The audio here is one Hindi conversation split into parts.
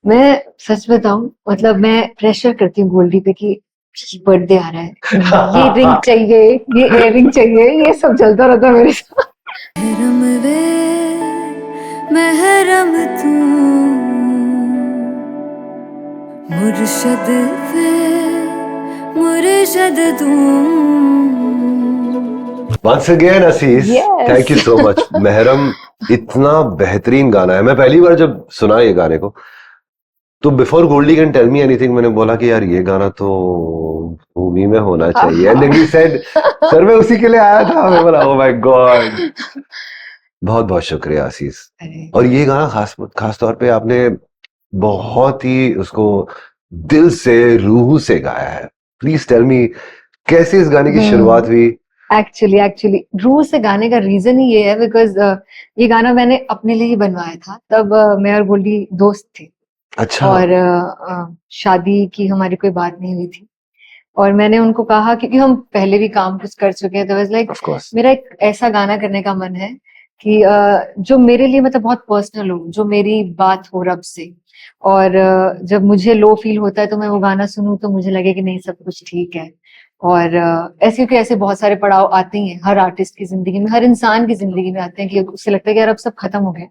मैं सच बताऊं, मतलब मैं प्रेशर करती हूँ गोल्डी पे कि बर्थडे आ रहा है, ये रिंग चाहिए, ये इयर रिंग चाहिए, ये सब चलता रहता है मेरे साथ। महरम वे महरम तू, मुर्शद वे मुर्शद तू। Once again, Asis, Yes. thank you so much. महरम इतना बेहतरीन गाना है। मैं पहली बार जब सुना ये गाने को, तो before Goldie can tell me anything मैंने बोला कि यार ये गाना तो भूमि में होना चाहिए। And then he said, sir मैं उसी के लिए आया था। मैं बोला ओह माय गॉड। बहुत बहुत शुक्रिया आशीष। और ये गाना खास तौर पे आपने बहुत ही उसको दिल से रूह से गाया है। प्लीज टेल मी कैसे इस गाने की शुरुआत हुई? एक्चुअली रूह से गाने का रीजन ही ये है बिकॉज ये गाना मैंने अपने लिए ही बनवाया था। तब मैं और गोल्डी दोस्त थे। अच्छा। और शादी की हमारी कोई बात नहीं हुई थी, और मैंने उनको कहा, क्योंकि हम पहले भी काम कुछ कर चुके हैं, तो वाज लाइक मेरा एक ऐसा गाना करने का मन है कि जो मेरे लिए मतलब बहुत पर्सनल हो, जो मेरी बात हो रब से, और जब मुझे लो फील होता है तो मैं वो गाना सुनूं तो मुझे लगे कि नहीं सब कुछ ठीक है। और ऐसे क्योंकि ऐसे बहुत सारे पड़ाव आते ही हैं हर आर्टिस्ट की जिंदगी में, हर इंसान की जिंदगी में आते हैं कि उससे लगता है कि यार अब सब खत्म हो गया,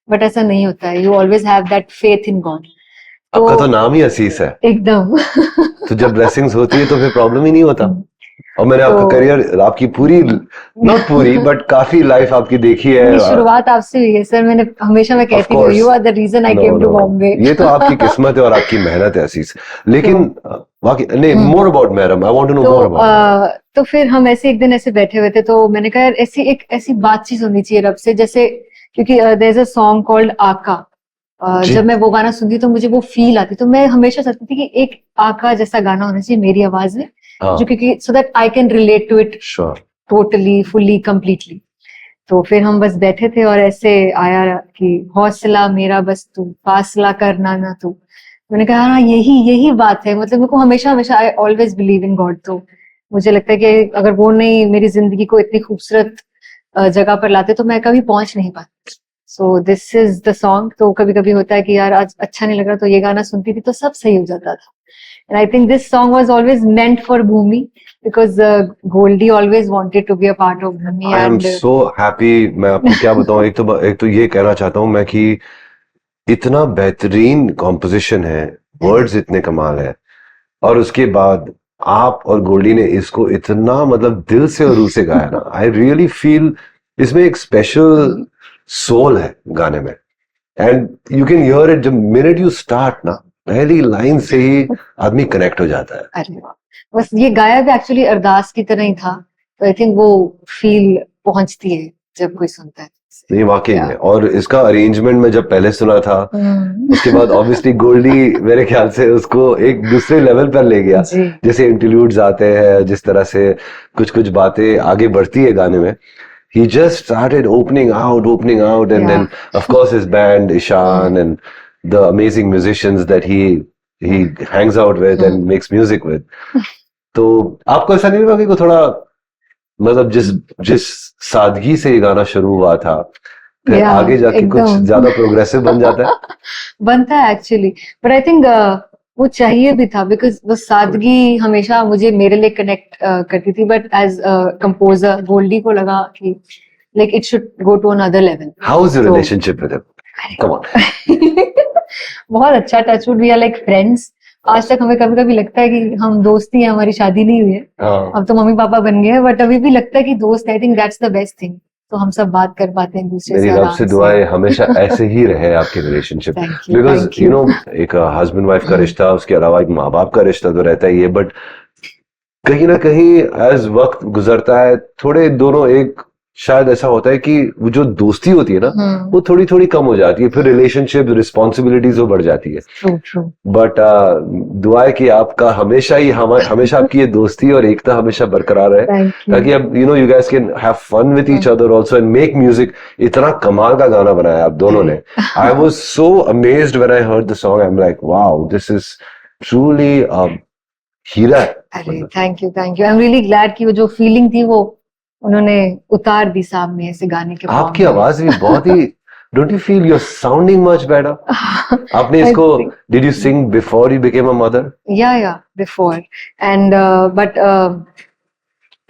बट ऐसा नहीं होता है। You always have that faith in God. आपका तो नाम ही असीस है एकदम। तो जब ब्लेसिंग्स होती है तो फिर प्रॉब्लम ही नहीं होता। और मैंने आपका करियर, आपकी पूरी, नॉट पूरी बट काफी लाइफ आपकी देखी है। शुरुआत आपसे हुई है सर। मैंने हमेशा मैं कहती हूँ you are the reason I came to Bombay. ये तो आपकी किस्मत है और आपकी मेहनत है असीस। लेकिन वाकई नहीं, more about Mehram, I want to know more about. तो फिर हम ऐसे एक दिन ऐसे बैठे हुए थे, तो मैंने कहा यार ऐसी बातचीत होनी चाहिए रब से, जैसे क्योंकि there is a song called Aaka. जब मैं वो गाना सुनती तो मुझे वो फील आती, तो मैं हमेशा चाहती थी कि एक आका जैसा गाना होना चाहिए मेरी आवाज में, जो क्योंकि so that I can relate to it totally fully completely. तो फिर हम बस बैठे थे और ऐसे आया कि हौसला मेरा बस तू, फासला करना ना तू। मैंने कहा हाँ यही बात है। मतलब मेरे को हमेशा I always believe in God. तो मुझे लगता है कि अगर वो नहीं मेरी जिंदगी को इतनी खूबसूरत जगह पर लाते तो मैं कभी पहुंच नहीं पाती। So this is the song. तो कभी कभी होता है कि यार आज अच्छा नहीं लग रहा, तो ये गाना सुनती थी तो सब सही हो जाता था। And I think this song was always meant for Bhumi because Goldie always wanted to be a part of Bhumi. I am so happy। मैं आपको क्या बताऊं, एक तो ये कहना चाहता हूं मैं कि इतना बेहतरीन कॉम्पोजिशन है, वर्ड्स इतने कमाल है, और उसके बाद आप और गोल्डी ने इसको इतना मतलब दिल से और रूह से गाया ना। आई रियली फील इसमें एक स्पेशल सोल है गाने में। And you can hear it, जब मिनट यू स्टार्ट ना, पहली लाइन से ही आदमी कनेक्ट हो जाता है। अरे वाह, बस ये गाया भी एक्चुअली अरदास की तरह ही था, तो आई थिंक वो फील पहुंचती है जब कोई सुनता है। नहीं वाकई में। और इसका अरेंजमेंट में जब पहले सुना था, उसके बाद ऑब्वियसली गोल्डी मेरे ख्याल से उसको एक दूसरे लेवल पर ले गया। जैसे इंटरल्यूड्स आते हैं, जिस तरह से कुछ कुछ बातें आगे बढ़ती है गाने में, he just started opening out and then of course his band Ishan and the amazing musicians that he hangs out with and makes music with। तो आपको ऐसा नहीं लगा कि थोड़ा मतलब जिस सादगी से ये गाना शुरू हुआ था, फिर आगे जाके कुछ ज्यादा प्रोग्रेसिव बन जाता है? बनता है एक्चुअली, बट आई थिंक वो चाहिए भी था, बिकॉज वो सादगी हमेशा मुझे मेरे लिए कनेक्ट करती थी। बट एज कंपोजर गोल्डी को लगा कि like it should go to another level. How is your relationship with him? Come on. बहुत अच्छा, touch wood, we are like friends. आज तक हमें कभी कभी लगता है कि हम दोस्त ही हैं, हमारी शादी नहीं हुई है, अब तो मम्मी पापा बन गए हैं, बट अभी भी लगता है कि दोस्त। I think that's the best thing. तो हम सब बात कर पाते हैं दूसरे से। मेरी रब से दुआ है हमेशा ऐसे ही रहे आपके रिलेशनशिप, बिकॉज यू नो एक हस्बैंड वाइफ का रिश्ता, उसके अलावा एक माँ बाप का रिश्ता तो रहता ही है, बट कहीं ना कहीं एज वक्त गुजरता है थोड़े दोनों एक शायद ऐसा होता है कि वो जो दोस्ती होती है ना, वो थोड़ी थोड़ी कम हो जाती है, फिर रिलेशनशिप रिस्पॉन्सिबिलिटीज वो बढ़ जाती है। बट दुआ है कि आपका हमेशा आपकी ये दोस्ती और एकता हमेशा बरकरार रहे, ताकि अब you know you guys can have fun with each other also and make music. इतना कमाल का गाना बनाया आप दोनों ने। I was so amazed when I heard the song. I am like wow, this is truly हीरा। अरे thank you I am really glad कि वो जो फीलिंग थी वो उन्होंने उतार दी सामने ऐसे गाने के। आपकी आवाज भी बहुत ही don't you feel you are sounding much better? आपने इसको, did you sing before you became a mother? या बिफोर एंड बट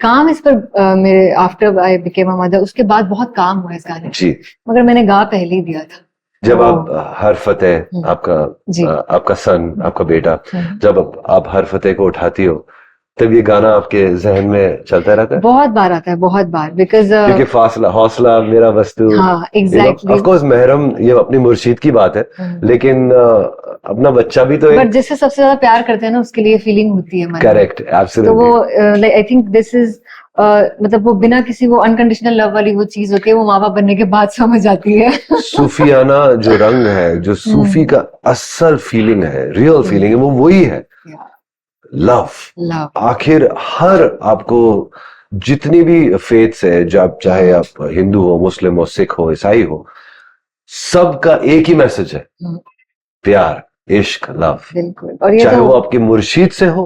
काम इस पर मेरे after I became a mother, उसके बाद बहुत काम हुआ इस गाने जी, मगर मैंने गा पहले ही दिया था। जब तो- आप हर फतेह, जी। आपका सन, आपका बेटा, हम्म। जब आप हर फतेह को उठाती हो तब ये गाना आपके जहन में चलता रहता है? बहुत बार आता है, बहुत बार, बिकॉज क्योंकि फासला, हौसला मेरा वस्तु, हाँ एग्जैक्टली। ऑफ कोर्स महरम ये अपनी मुर्शीद की बात है, लेकिन अपना बच्चा भी तो बट एक, जिससे सबसे ज्यादा प्यार करते हैं ना उसके लिए फीलिंग होती है मन में। करेक्ट, तो एब्सोल्युटली। वो like I think this is मतलब वो बिना किसी वो अनकंडीशनल लव वाली वो चीज होती है, वो माँ बाप बनने के बाद समझ आती है। सूफियाना जो रंग है, जो सूफी का असल फीलिंग है, रियल फीलिंग है, वो वही है, लव। लव। आखिर हर आपको जितनी भी फेथ्स है, जब चाहे आप हिंदू हो, मुस्लिम हो, सिख हो, ईसाई हो, सबका एक ही मैसेज है, प्यार, इश्क, लव। बिल्कुल। और ये चाहे तो वो आपके मुर्शीद से हो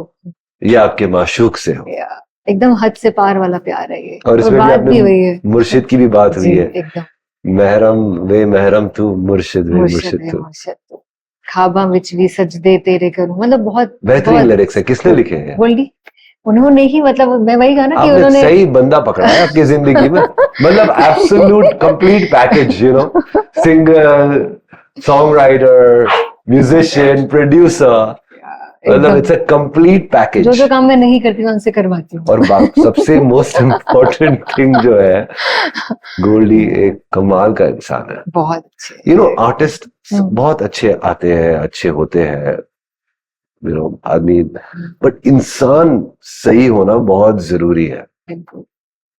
या आपके माशूक से हो, एकदम हद से पार वाला प्यार है ये। और इसमें भी बात भी हुई आपने है, मुर्शिद की भी बात हुई जी, है, एकदम महरम वे महरम तू, मुर्शिद वे मुर्शिद मुर्शिद वे तू। मुर्शिद तू, ख्वाबा विच भी सजदे तेरे करूं, मतलब बहुत बेहतरीन बहुत लिरिक्स है, किसने लिखे हैं? गोल्डी उन्होंने ही, मतलब मैं वही कहा ना कि आपने उन्होंने सही बंदा पकड़ा है आपकी जिंदगी में, मतलब absolute complete package, you know, singer, song writer, musician, producer, मतलब इट्स अ कंप्लीट पैकेज। जो काम मैं नहीं करती मैं उनसे करवाती हूँ। और सबसे मोस्ट इम्पोर्टेंट थिंग जो है, गोल्डी एक कमाल का इंसान है, बहुत अच्छे। यू नो, आर्टिस्ट बहुत अच्छे आते हैं, अच्छे होते हैं, यू नो, आदमी, बट इंसान सही होना बहुत जरूरी है। बिल्कुल।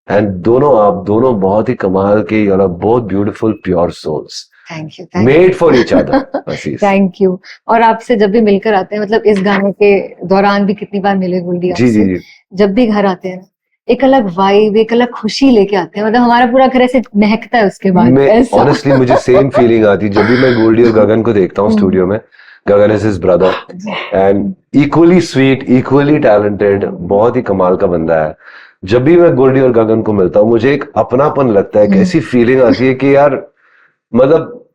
एंड आप दोनों बहुत ही कमाल के, यू आर बहुत beautiful pure souls, thank you, made for each other. Thank you. और आपसे जब भी मिलकर आते हैं, मतलब इस गाने के दौरान भी कितनी बार मिले गोल्डी जी आपसे, जी जी, जब भी घर आते हैं एक अलग वाइब, एक अलग खुशी लेके आते हैं, मतलब हमारा पूरा घर ऐसे महकता है उसके बाद, ऐसा। ऑनेस्टली मुझे सेम फीलिंग आती है जब भी मैं गोल्डी और गगन को देखता हूँ स्टूडियो में। Gagan is his brother and equally sweet, equally talented, बहुत ही कमाल का बंदा है। जब भी मैं गोल्डी और गगन को मिलता हूँ मुझे एक अपनापन लगता है, एक ऐसी फीलिंग आती है कि यार, मतलब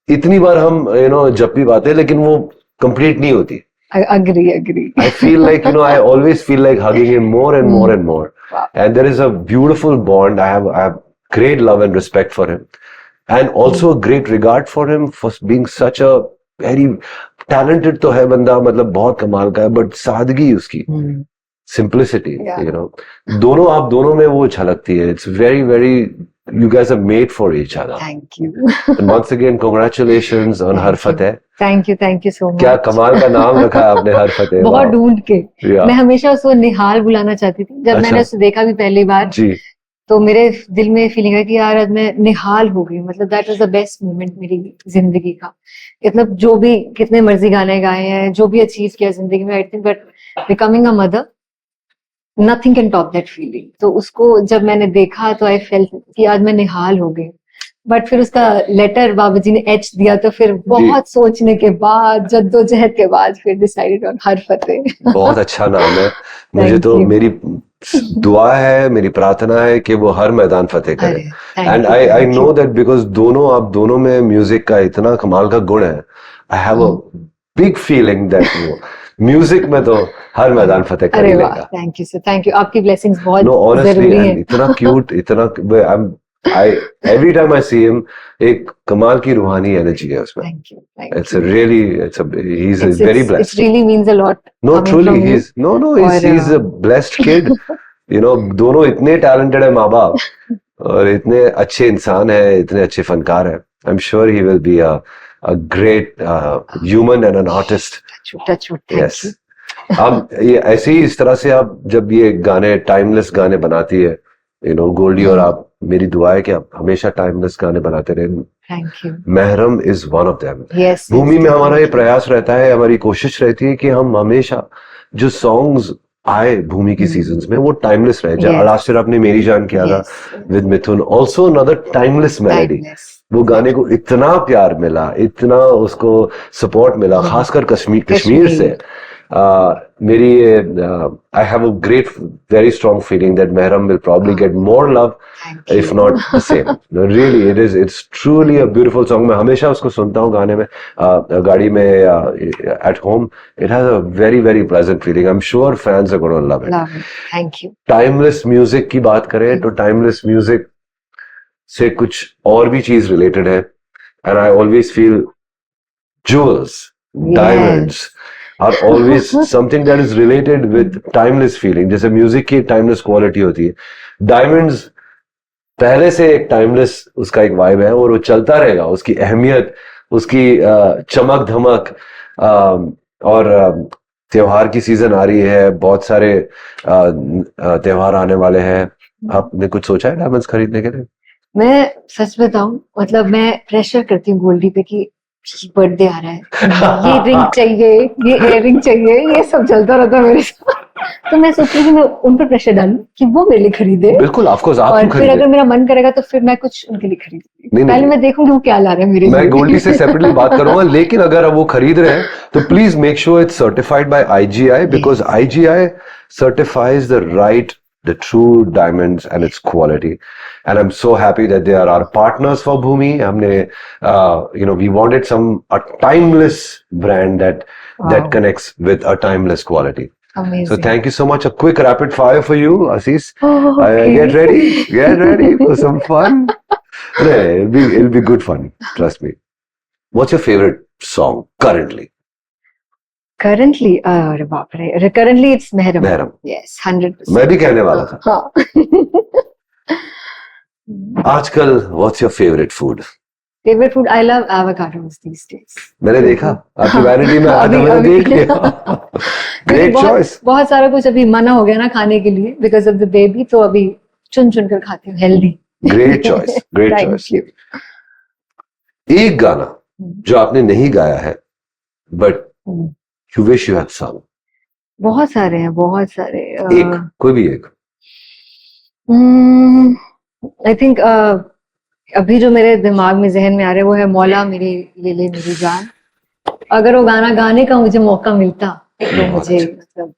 इतनी बार हम यू नो जब भी बातें, लेकिन वो कंप्लीट नहीं होती। agree I feel like, you know, I always feel like hugging him more and more and more. Wow. And there is a beautiful bond. I have great love and respect for him. And also a great regard for him for being such a very talented तो है बंदा, मतलब बहुत कमाल का है, but सादगी उसकी, simplicity, you know, आप दोनों में वो झलकती है. It's very, very, you guys are made for each other. Thank you. And once again, congratulations on her Fateh. Thank you so much. क्या कमाल का नाम रखा है आपने, हर फतेह. बहुत ढूंढ के। Yeah. मैं हमेशा उसको निहाल बुलाना चाहती थी, जब मैंने उसे देखा भी पहली बार जी, तो मेरे दिल में फीलिंग है कि यार आज मैं निहाल हो गई, मतलब that was the best moment मेरी जिंदगी का। मतलब जो भी कितने मर्जी गाने गाए हैं, जो भी अचीव किया जिंदगी में, I think but becoming a mother nothing can top that feeling. तो उसको जब मैंने देखा तो आई फेल्ट कि आज मैं निहाल हो गई। बट फिर उसका लेटर बाबूजी ने एच दिया, तो फिर बहुत सोचने के बाद, जद्दोजहद के बाद फिर डिसाइडेड ऑन हर फतेह। बहुत अच्छा नाम है। मुझे तो मेरी दुआ है, मेरी प्रार्थना है कि वो हर मैदान फतेह करे। And I know that because आप दोनों में म्यूजिक का इतना कमाल का गुण है। I have a big feeling that वो म्यूजिक में तो हर मैदान फतेह कर ही लेगा। Thank you sir, thank you. आपकी ब्लेसिंग्स बहुत ऑनेस्टली, जरूरी है। इतना क्यूट, इतना every time I see him, एक कमाल की रूहानी एनर्जी है उसमें। Thank you. He's very blessed. It really means a lot. No, truly, he's a blessed kid. You know, दोनों इतने talented है माँ बाप, और इतने अच्छे इंसान है, इतने अच्छे फनकार है। I'm sure he will be a great human and an artist. Touch wood. Thank you. आप ये ऐसे ही, इस तरह से आप जब ये गाने, टाइमलेस गाने बनाती है, you know, गोल्डी, और आप, मेरी दुआ है कि आप हमेशा टाइमलेस गाने बनाते रहे। Thank you. Mehram is one of them. Yes. भूमि में हमारा ये प्रयास रहता है, हमारी कोशिश रहती है कि हम हमेशा जो सॉन्ग्स आए भूमि की सीजन्स में वो टाइमलेस रहे। जब लास्ट ईयर आपने मेरी जान किया था with Mithun, also another timeless melody. वो गाने को इतना प्यार मिला, इतना उसको सपोर्ट मिला, खासकर कश्मीर से। मेरी I have a very strong feeling that Mehram will probably get more love, Thank if you. not the same. No, really, it's truly a beautiful song. मैं हमेशा उसको सुनता हूँ गाने में, गाड़ी में, at home. It has a very, very pleasant feeling. I'm sure fans are going to love it. Love it. Thank you. Timeless music की बात करें तो timeless music से कुछ और भी चीज related है. And I always feel jewels, diamonds are always something that is related with timeless feeling. जैसे म्यूजिक की timeless quality होती है, diamonds पहले से एक timeless उसका एक vibe है और वो चलता रहेगा. उसकी अहमियत, उसकी चमक धमक, और त्योहार की सीजन आ रही है, बहुत सारे त्योहार आने वाले हैं. आपने कुछ सोचा है डायमंड्स खरीदने के लिए? मैं सच बताऊं, मतलब मैं प्रेशर करती हूँ गोल्डी पे कि बर्थडे आ रहा है, ये रिंग चाहिए, ये इयररिंग चाहिए, ये सब चलता रहता है मेरे साथ. तो मैं सोच रही हूँ मैं उन पर प्रेशर डालूं कि वो मेरे लिए खरीदे. बिल्कुल, ऑफ कोर्स आप और क्यों फिर खरीदे? अगर मेरा मन करेगा तो फिर मैं कुछ उनके लिए खरीदूंगी. नहीं, पहले नहीं. मैं देखूंगी वो क्या ला रहे हैं मेरे मैं लिए. गोल्डी से सेपरेटली बात करूंगा, लेकिन अगर वो खरीद रहे हैं तो please make sure it's certified by IGI, because IGI certifies the true diamonds and its quality. And I'm so happy that they are our partners for Bhumi. हमने, we wanted a timeless brand that Wow. connects with a timeless quality. Amazing. So thank you so much. A quick rapid fire for you, Asis. Oh, okay. Get ready for some fun. It'll be good fun. Trust me. What's your favorite song currently? Currently, अरे बाप रे, currently it's Mehram. Mehram. Yes, 100%. मैं भी कहने वाला था. हाँ. आजकल what's your favorite food? Favorite food, I love avocados these days. मैंने देखा आपकी वैनिटी में आधा अभी- मैंने अभी- देख लिया. Great choice. बहुत सारा कुछ अभी मना हो गया ना खाने के लिए because of the baby, तो अभी चुन चुन कर खाती हूँ healthy. Great choice. Great Thank choice. you. एक गाना जो आपने नहीं गाया है but you wish you had sung. बहुत सारे हैं, बहुत सारे. एक, कोई भी एक. I think अभी जो मेरे दिमाग में जहन में आ रहे हैं वो है मौला मेरी ले ले मेरी जान. अगर वो गाना गाने का मुझे मौका मिलता तो मुझे मतलब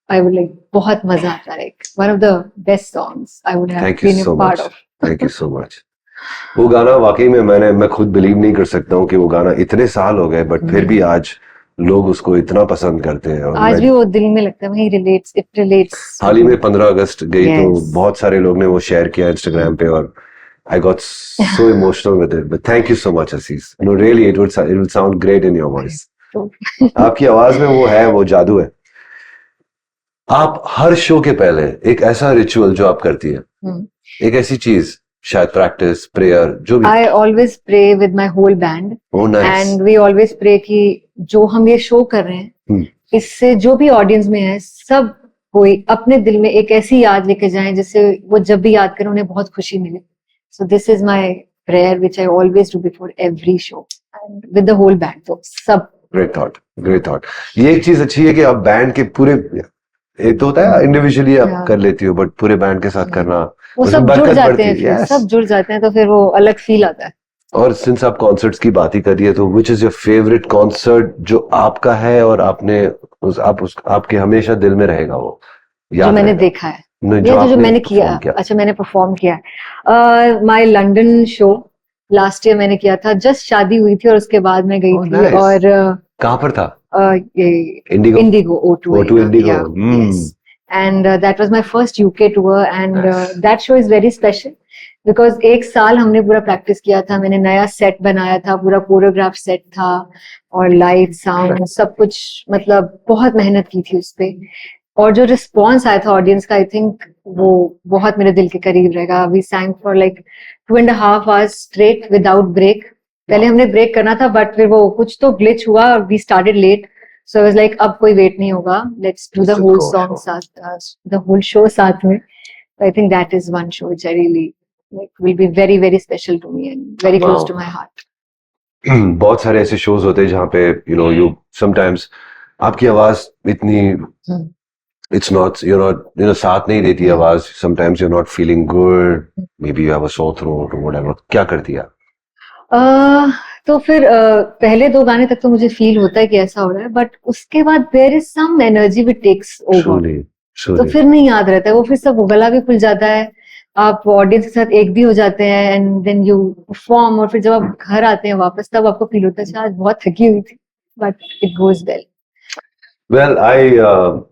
I would like बहुत मजा आता है. One of the best songs I would have Thank you been so a part much. of. Thank you so much. वो गाना वाकई में मैं खुद बिलीव नहीं कर सकता हूँ कि वो गाना इतने साल हो गए बट फिर भी आज लोग उसको इतना पसंद करते हैं. और आज भी वो दिल में लगता है, वही it relates. हाल ही में 15 अगस्त गई Yes. तो बहुत सारे लोग ने वो शेयर किया इंस्टाग्राम पे और I got so emotional with it. But thank you so much, Asis. No, really, it will sound great in your voice. आपकी आवाज में वो है, वो जादू है. आप हर शो के पहले एक ऐसा रिचुअल जो आप करती है, एक ऐसी चीज, शायद प्रैक्टिस, प्रेयर, जो भी. I always pray with my whole band. Oh, nice. And we always pray कि जो हम ये शो कर रहे हैं इससे जो भी ऑडियंस में है सब कोई अपने दिल में एक ऐसी याद लेके जाएं जिससे वो जब भी याद करें उन्हें बहुत खुशी मिले. So this is my prayer which I always do before every show and with the whole band. So सब. Great thought, great thought. ये एक चीज अच्छी है कि आप बैंड के पूरे, एक तो होता है इंडिविजुअली आप कर लेती हो बट पूरे बैंड के साथ करना, वो उसमें सब जुड़ बरकत जाते बढ़ती हैं है. फिर, Yes. सब जुड़ जाते हैं तो फिर वो अलग फील आता है. और सिंस आप कॉन्सर्ट्स की बात ही कर रही है तो which is your favourite concert जो आपका है और आपने आपके हमेशा दिल में रहेगा, वो जो मैंने देखा है, नहीं, ये तो जो आपने मैंने perform किया. अच्छा, मैंने परफॉर्म किया है. My London show last year मैंने किया था. जस्ट शादी हुई थी और उसके बाद मैं गई Oh, थी. nice. और कहाँ पर था? ये Indigo. O2 O2 Indigo. yes. And that was my first UK tour and that show is very special because एक साल हमने पूरा प्रैक्टिस किया था. मैंने नया सेट बनाया था, पूरा कोरियोग्राफ सेट था और लाइट साउंड सब कुछ, मतलब बहुत मेहनत की थी उस पे. और जो रिस्पॉन्स आया था ऑडियंस का, आई थिंक वो बहुत मेरे दिल के करीब रहेगा. We sang for like 2.5 hours straight without break. पहले हमने ब्रेक करना था बट फिर वो कुछ तो ग्लिच हुआ, we started late. So I was like, अब कोई वेट नहीं होगा, let's do the whole song साथ, the whole show साथ में. So I think that is one show which I really like, will be very very special to me and very close to my heart. बहुत सारे ऐसे शोज होते हैं जहाँ पे you sometimes आपकी आवाज इतनी it's not साथ नहीं देती आवाज. Sometimes you're not feeling good, maybe you have a sore throat or whatever. क्या करती है? तो फिर पहले 2 गाने तक तो मुझे फील होता है कि ऐसा हो रहा है, बट उसके बाद there is some energy which takes over, Truly, तो truly. फिर नहीं याद रहता है वो, फिर सब गला भी खुल जाता है, आप ऑडियंस के साथ एक भी हो जाते हैं, एंड देन यू परफॉर्म, और फिर जब आप घर आते हैं वापस तब आपको फील होता है अच्छा, आज बहुत थकी हुई थी, but it goes well. Well,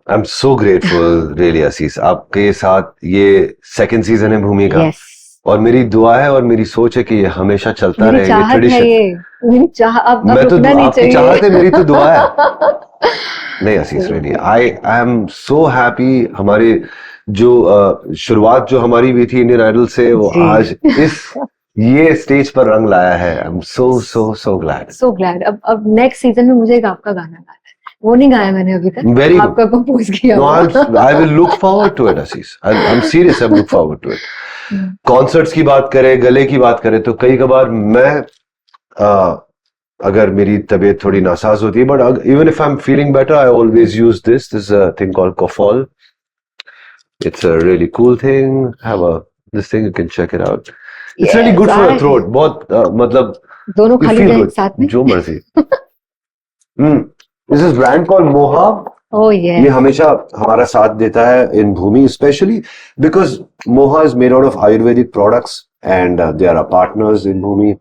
I'm so grateful, really, आशीष, आपके साथ ये सेकंड सीजन है भूमि का, यस, और मेरी दुआ है और मेरी सोच है कि ये हमेशा चलता मेरी रहे, ये चाहत है ट्रेडिशन। ये, मेरी चाह, अब मैं तो रुकना नहीं आपकी चाहिए। चाहत है, मेरी तो दुआ है। नहीं आशीष, really, I am so happy। हमारी जो शुरुआत जो हमारी हुई थी इंडियन आइडल से, वो जी। आज इस ये स्टेज पर रंग लाया है। I am so glad। So glad. अब नेक्स्ट सीजन में मुझे एक आपका गाना गाना है, वो नहीं गाया मैंने अभी तक, Very good। आपका कंपोज किया No, हुआ। I will look forward to it, Ashish. I'm serious, I look forward to it। Concerts की बात करें, गले की बात करें, तो कई कबार मैं अगर मेरी तबीयत थोड़ी नासाज होती है, but even if I am feeling better, I always use this thing called Kofol. It's a really cool thing, have a this thing, you can check it out. It's really good for the throat, बहुत मतलब दोनों you खाली feel जाए good, साथ में। जो मर्जी। दिस इज ब्रांड कॉल्ड मोहा। ओह ये यस, हमेशा हमारा साथ देता है in Bhoomi, specially because Moha is made out of Ayurvedic products, and they are our partners in Bhoomi.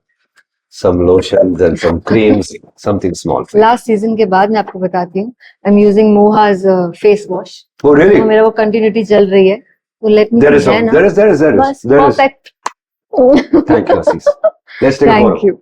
Some lotions and some creams, something small for you. Last season के बाद मैं आपको बताती हूँ, I am using Moha's face wash, Oh, really? तो मेरा वो कंटिन्यूटी चल रही है, तो let me There is some, there is, बस there is. Perfect. Thank you, Assis. Let's take a photo. Thank you.